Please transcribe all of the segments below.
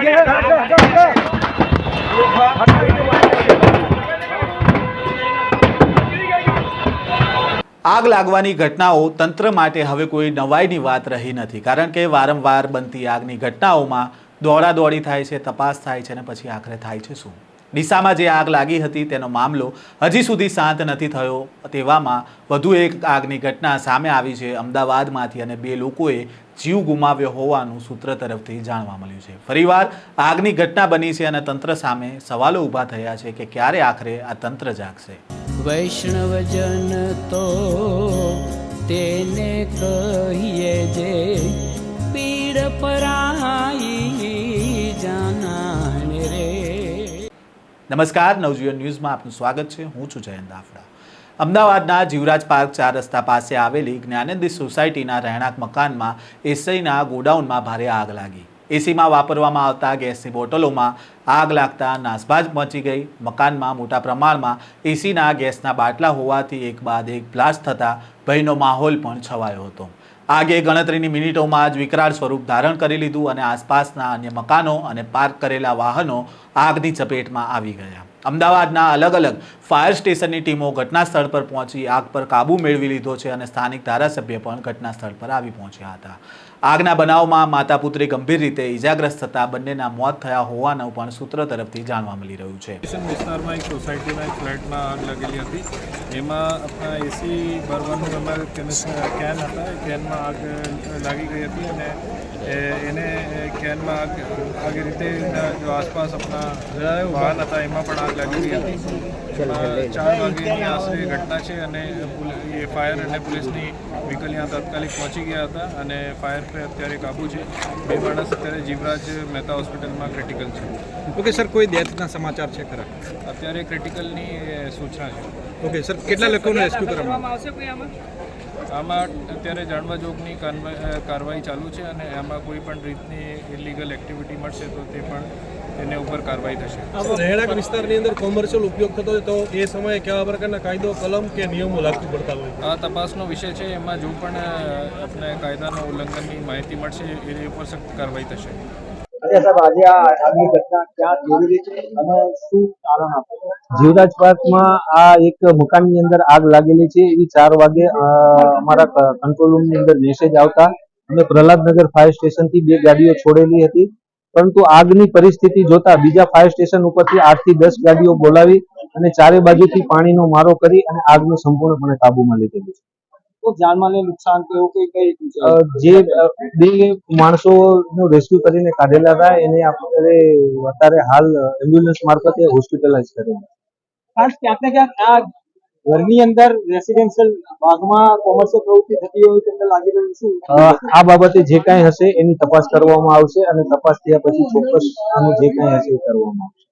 આગ લાગવાની ઘટનાઓ તંત્ર માટે હવે કોઈ નવાઈની વાત રહી નથી, કારણ કે વારંવાર બનતી આગની ઘટનાઓમાં દોડાદોડી થાય છે, તપાસ થાય છે અને પછી આખરે થાય છે શું? ડીસામાં જે આગ લાગી હતી તેનો મામલો હજી સુધી શાંત નથી થયો. તેવામાં વધુ એક આગની ઘટના સામે આવી છે અમદાવાદમાંથી, અને 2 લોકોએ જીવ ગુમાવ્યો હોવાનું સૂત્ર તરફથી જાણવા મળ્યું છે. ફરીવાર આગની ઘટના બની છે અને તંત્ર સામે સવાલો ઊભા થયા છે કે ક્યારે આખરે આ તંત્ર જાગશે. વૈષ્ણવજન તો તેને કહીએ જે પીડ પરાઈ જાનાને રે. નમસ્કાર, નવજીવન ન્યૂઝમાં આપનું સ્વાગત છે. હું છું જયંત દાફડા. અમદાવાદના જીવરાજ પાર્ક 4 રસ્તા પાસે આવેલી જ્ઞાનંદ સોસાયટીના રહેણાંક મકાનમાં એસઆઈના ગોડાઉનમાં ભારે આગ લાગી. એસીમાં વાપરવામાં આવતા ગેસની બોટલોમાં આગ લાગતા નાસભાજ મચી ગઈ. મકાનમાં મોટા પ્રમાણમાં એસીના ગેસના બાટલા હોવાથી એક બાદ એક બ્લાસ્ટ થતાં ભયનો માહોલ પણ છવાયો હતો. આગે ગણતરીની મિનિટોમાં જ વિકરાળ સ્વરૂપ ધારણ કરી લીધું અને આસપાસના અન્ય મકાનો અને પાર્ક કરેલા વાહનો આગની ચપેટમાં આવી ગયા. અમદાવાદના અલગ અલગ ફાયર સ્ટેશનની ટીમો ઘટના સ્થળ પર પહોંચી આગ પર કાબૂ મેળવી લીધો છે અને સ્થાનિક ધારાસભ્ય પણ ઘટના સ્થળ પર આવી પહોંચ્યા હતા. આગના બનાવમાં માતા પુત્રી ગંભીર રીતે ઇજાગ્રસ્ત થતા બંનેના મોત થયા હોવાનું પણ સૂત્ર તરફથી જાણવા મળી રહ્યું છે. વિસ્તારમાં એક સોસાયટીમાં એક ફ્લેટમાં આગ લાગેલી હતી. એમાં આપણા એસી ભરવાનું એમાં કેન હતા, કેનમાં આગ લાગી ગઈ હતી અને એને કેનમાં આગે રીતે જો આસપાસ આપણા વાહન હતા એમાં પણ આગ લાગી ગઈ હતી. 4 વાગ્યાની આશરે ઘટના છે અને એ ફાયર અને પોલીસની વ્હીકલ ત્યાં તાત્કાલિક પહોંચી ગયા હતા અને ફાયર પર અત્યારે કાબુ છે. 2 માણસ અત્યારે જીવરાજ મહેતા હોસ્પિટલમાં ક્રિટિકલ છે. ઓકે સર, કોઈ ડેથના સમાચાર છે ખરા? અત્યારે ક્રિટિકલની સૂચના છે. ઓકે સર, કેટલા લોકોને રેસ્ક્યુ કરવામાં આવશે? આમાં અત્યારે જાણવા જોગની કાર્યવાહી ચાલુ છે અને આમાં કોઈ પણ રીતની ઇલીગલ એક્ટિવિટી મળશે તો તે પણ તેને ઉપર કાર્યવાહી થશે. રહેણાંક વિસ્તારની અંદર કોમર્શિયલ ઉપયોગ થતો હોય તો એ સમયે કેવા પ્રકારના કાયદો, કલમ કે નિયમો લાગુ પડતા હોય? આ તપાસનો વિષય છે. એમાં જો પણ આપણે કાયદાના ઉલ્લંઘનની માહિતી મળશે એ ઉપર સખ્ત કાર્યવાહી થશે. આજે આગની ઘટના ક્યાં થઈ રહી છે અને શું કારણ આપે? જીવરાજ પાર્કમાં આ એક મકાનની અંદર આગ લાગેલી છે. એવી 4 વાગે અમારા કંટ્રોલ રૂમની અંદર મેસેજ આવતા અમે પ્રહલાદનગર ફાયર સ્ટેશનથી 2 ગાડીઓ છોડેલી હતી, પરંતુ આગની પરિસ્થિતિ જોતા બીજા ફાયર સ્ટેશન ઉપરથી 8 થી 10 ગાડીઓ બોલાવી અને ચારે બાજુથી પાણીનો મારો કરી અને આગને સંપૂર્ણપણે કાબૂમાં લીધેલી છે. તો જાનમાલને નુકસાન કે એવું કઈ જે 2 માણસોનું રેસ્ક્યુ કરીને કાઢેલા હતા એને આપણે અત્યારે હાલ એમ્બ્યુલન્સ મારફતે હોસ્પિટલાઇઝ કરેલા. ખાસ ક્યાંક ને ક્યાંક આ ઘરની અંદર રેસિડેન્શિયલ ભાગમાં કોમર્શિયલ પ્રવૃત્તિ થતી હોય તેમને લાગી રહ્યું શું? આ બાબતે જે કાંઈ હશે એની તપાસ કરવામાં આવશે અને તપાસ થયા પછી ચોક્કસ આનું જે કાંઈ હશે એ કરવામાં આવશે.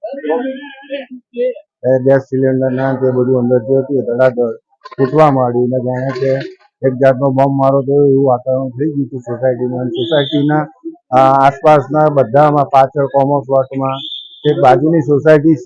ગેસ સિલિન્ડરના તે બધું અંદર જે હતું ધડાધડ ફૂટવા માંડ્યું ને જાણે કે એક જાતનો બોમ્બ મારો થયો એવું વાતાવરણ થઈ ગયું હતું સોસાયટીમાં. સોસાયટીના આસપાસના બધામાં પાછળ કોમર્સ પ્લોટમાં એક બાજુની સોસાયટી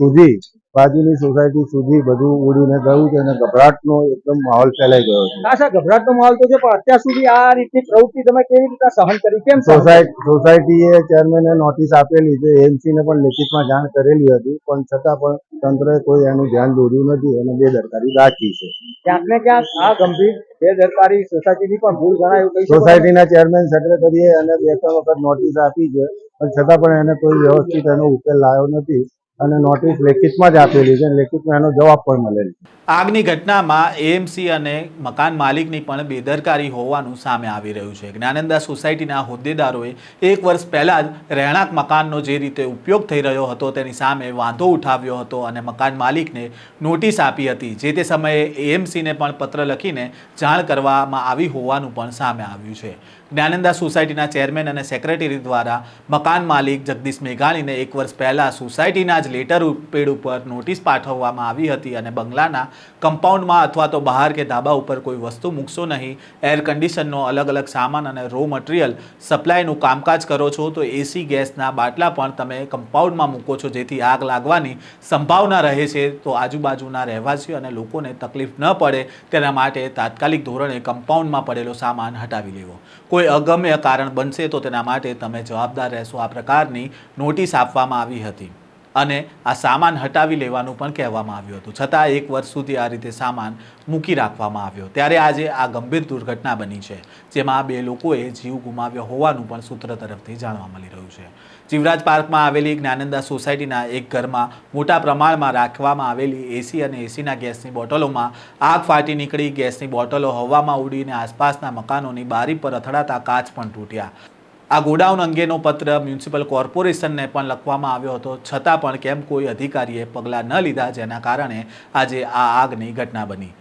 સુધી બધું ઉડીને ગયું છે અને ગભરાટનો એકદમ માહોલ ફેલાઈ ગયો છે. ખાસા ગભરાટનો માહોલ તો છે, પણ અત્યાર સુધી આ રીતની પ્રવૃત્તિ તમે કેવી રીતે સહન કરી? કેમ? સોસાયટીએ ચેરમેને નોટિસ આપેલી છે, એએમસીને પણ લેખિતમાં જાણ કરેલી હતી, પણ છતાં પણ તંત્રએ કોઈ એનું ધ્યાન દોર્યું નથી અને બેદરકારી દાખવી છે. ક્યાંક ને ક્યાંક આ ગંભીર બેદરકારી સોસાયટીની પણ ભૂલ ગણાય. સોસાયટીના ચેરમેન સેક્રેટરીએ અને 2-3 વખત નોટિસ આપી છે, પણ છતાં પણ એને કોઈ વ્યવસ્થિત એનો ઉકેલ લાવ્યો નથી અને નોટિસ લેખિતમાં જ આપેલી છે, લેખિતમાં એનો જવાબ પણ મળેલ છે. આગની ઘટનામાં એએમસી અને મકાન માલિકની પણ બેદરકારી હોવાનું સામે આવી રહ્યું છે. જ્ઞાનંદા સોસાયટીના હોદ્દેદારોએ 1 વર્ષ પહેલાં જ રહેણાંક મકાનનો જે રીતે ઉપયોગ થઈ રહ્યો હતો તેની સામે વાંધો ઉઠાવ્યો હતો અને મકાન માલિકને નોટિસ આપી હતી. જે તે સમયે એએમસીને પણ પત્ર લખીને જાણ કરવામાં આવી હોવાનું પણ સામે આવ્યું છે. જ્ઞાનંદા સોસાયટીના ચેરમેન અને સેક્રેટરી દ્વારા મકાન માલિક જગદીશ મેઘાણીને 1 વર્ષ પહેલાં સોસાયટીના જ લેટર પેડ ઉપર નોટિસ પાઠવવામાં આવી હતી અને બંગલાના કમ્પાઉન્ડમાં અથવા તો બહાર કે ધાબા ઉપર કોઈ વસ્તુ મૂકશો નહીં. એર કન્ડિશનનો અલગ અલગ સામાન અને રો મટીરિયલ સપ્લાયનું કામકાજ કરો છો તો એસી ગેસના બાટલા પણ તમે કમ્પાઉન્ડમાં મૂકો છો, જેથી આગ લાગવાની સંભાવના રહે છે. તો આજુબાજુના રહેવાસીઓ અને લોકોને તકલીફ ન પડે તેના માટે તાત્કાલિક ધોરણે કમ્પાઉન્ડમાં પડેલો સામાન હટાવી લેવો. કોઈ અગમ્ય કારણ બનશે તો તેના માટે તમે જવાબદાર રહેશો. આ પ્રકારની નોટિસ આપવામાં આવી હતી અને આ સામાન હટાવી લેવાનું પણ કહેવામાં આવ્યું હતું. છતાં 1 વર્ષ સુધી આ રીતે સામાન મૂકી રાખવામાં આવ્યો. ત્યારે આજે આ ગંભીર દુર્ઘટના બની છે, જેમાં 2 લોકોએ જીવ ગુમાવ્યો હોવાનું પણ સૂત્ર તરફથી જાણવા મળી રહ્યું છે. જીવરાજ પાર્કમાં આવેલી જ્ઞાનંદા સોસાયટીના એક ઘરમાં મોટા પ્રમાણમાં રાખવામાં આવેલી એસી અને એસીના ગેસની બોટલોમાં આગ ફાટી નીકળી. ગેસની બોટલો હવામાં ઉડીને આસપાસના મકાનોની બારી પર અથડાતા કાચ પણ તૂટ્યા. આ ગોડાઉન અંગેનો પત્ર મ્યુનિસિપલ કોર્પોરેશનને પણ લખવામાં આવ્યો હતો, છતાં પણ કેમ કોઈ અધિકારીએ પગલાં ન લીધા, જેના કારણે આજે આ આગની ઘટના બની.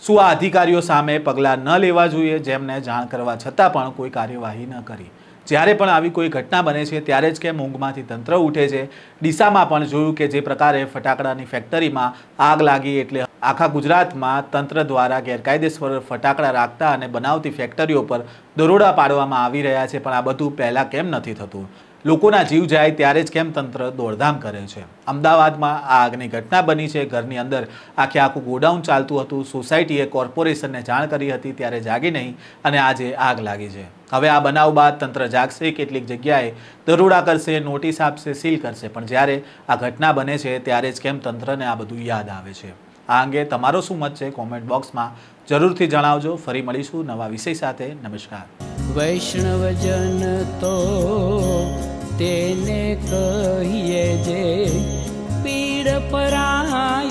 શું આ અધિકારીઓ સામે પગલાં ન લેવા જોઈએ, જેમને જાણ કરવા છતાં પણ કોઈ કાર્યવાહી ન કરી? જ્યારે પણ આવી કોઈ ઘટના બને છે ત્યારે જ કેમ ઊંઘમાંથી તંત્ર ઉઠે છે? ડીસામાં પણ જોયું કે જે પ્રકારે ફટાકડાની ફેક્ટરીમાં આગ લાગી એટલે આખા ગુજરાતમાં તંત્ર દ્વારા ગેરકાયદેસર ફટાકડા રાખતા અને બનાવતી ફેક્ટરીઓ પર દરોડા પાડવામાં આવી રહ્યા છે. પણ આ બધું પહેલાં કેમ નથી થતું? લોકોના જીવ જાય ત્યારે જ કેમ તંત્ર દોડધામ કરે છે? અમદાવાદમાં આ આગની ઘટના બની છે. ઘરની અંદર આખું ગોડાઉન ચાલતું હતું. સોસાયટીએ કોર્પોરેશનને જાણ કરી હતી, ત્યારે જાગી નહીં અને આજે આગ લાગી છે. હવે આ બનાવ બાદ તંત્ર જાગશે, કેટલીક જગ્યાએ દરોડા કરશે, નોટિસ આપશે, સીલ કરશે. પણ જ્યારે આ ઘટના બને છે ત્યારે જ કેમ તંત્રને આ બધું યાદ આવે છે? આ અંગે તમારો શું મત છે? કોમેન્ટ બોક્સમાં જરૂરથી જણાવજો. ફરી મળીશું નવા વિષય સાથે. નમસ્કાર. વૈષ્ણવજન તો તેને કહીએ જે પીડ પરાઈ.